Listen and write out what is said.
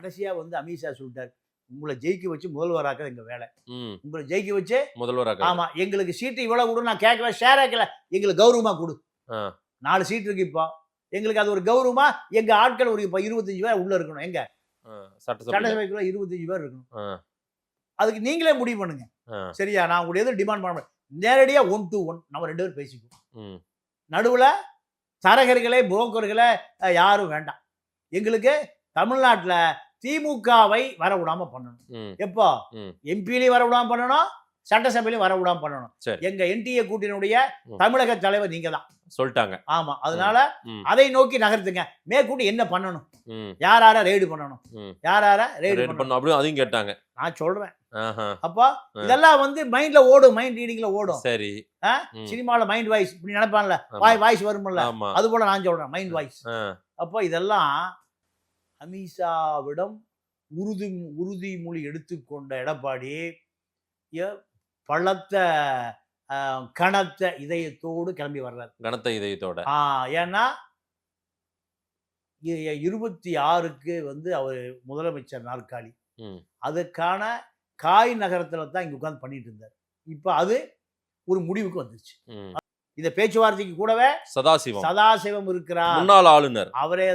கடைசியா வந்து அமித்ஷா சொல்லிட்டாரு, உங்களை ஜெயிக்க வச்சு முதல்வராக்க எங்க வேலை. உங்களை ஜெயிக்க வச்சு முதல்வராக்க. ஆமா, எங்களுக்கு சீட்டு இவ்வளவு கொடு, நான் கேட்கல, ஷேர் ஆக்கல, எங்களுக்கு கௌரவமா கொடு. 4 சீட் இருக்கு இப்போ, எங்களுக்கு அது ஒரு கௌரவமா. எங்க ஆட்கள் ஒரு 25 பேர் உள்ள இருக்கணும். எங்க சட்டசபைக்குள்ள 25 பேர் இருக்கணும். அதுக்கு நீங்களே முடிவு பண்ணுங்க. சரியா? நான் உங்களுடைய எதுவும் டிமாண்ட் பண்ண மாட்டேன். நேரடியா 1 to 1 நம்ம 2 பேரும் பேசிக்குவோம். நடுவுல தரகர்களே புரோக்கர்களே யாரும் வேண்டாம். எங்களுக்கு தமிழ்நாட்டுல திமுகவை வர விடாம பண்ணணும். எப்போ எம்பிலையும் வர விடாம பண்ணணும், சட்டசபையிலையும் வர விடாம பண்ணணும். எங்க என்டிஏ கூட்டணியுடைய தமிழக தலைவர் நீங்க தான் சொல்லிட்டாங்க. ஆமா, அதனால அதை நோக்கி நகர்த்துங்க. மேற்கூட்டி என்ன பண்ணணும், யாரார ரெய்டு பண்ணணும், யாரார ரெய்டு பண்ணணும் அப்படி அதையும் கேட்டாங்க. நான் சொல்றேன். அப்போ இதெல்லாம் வந்து மைண்ட்ல ஓடும், மைண்ட் ரீடிங்ல ஓடும். சரி, சினிமால மைண்ட் வாய்ஸ் இப்படி நினைப்பான்ல, வாய்ஸ் வரும்ல, அது போல நான் சொல்றேன் மைண்ட் வாய்ஸ். அப்போ இதெல்லாம் அமித்ஷாவிடம் உறுதிமொழி எடுத்துக்கொண்ட எடப்பாடி பலத்த கனத்த இதயத்தோடு கிளம்பி வர்றாரு. கனத்த இதயத்தோட. ஏன்னா 26க்கு வந்து அவர் முதலமைச்சர் நாற்காலி, அதுக்கான காய் நகரத்துல தான் இங்க உட்கார்ந்து பண்ணிட்டு இருந்தார். இப்ப அது ஒரு முடிவுக்கு வந்துருச்சு. இந்த பேச்சுவார்த்தைக்கு கூடவே சதாசிவம் இருக்கிறார், முன்னாள் ஆளுநர். அவரே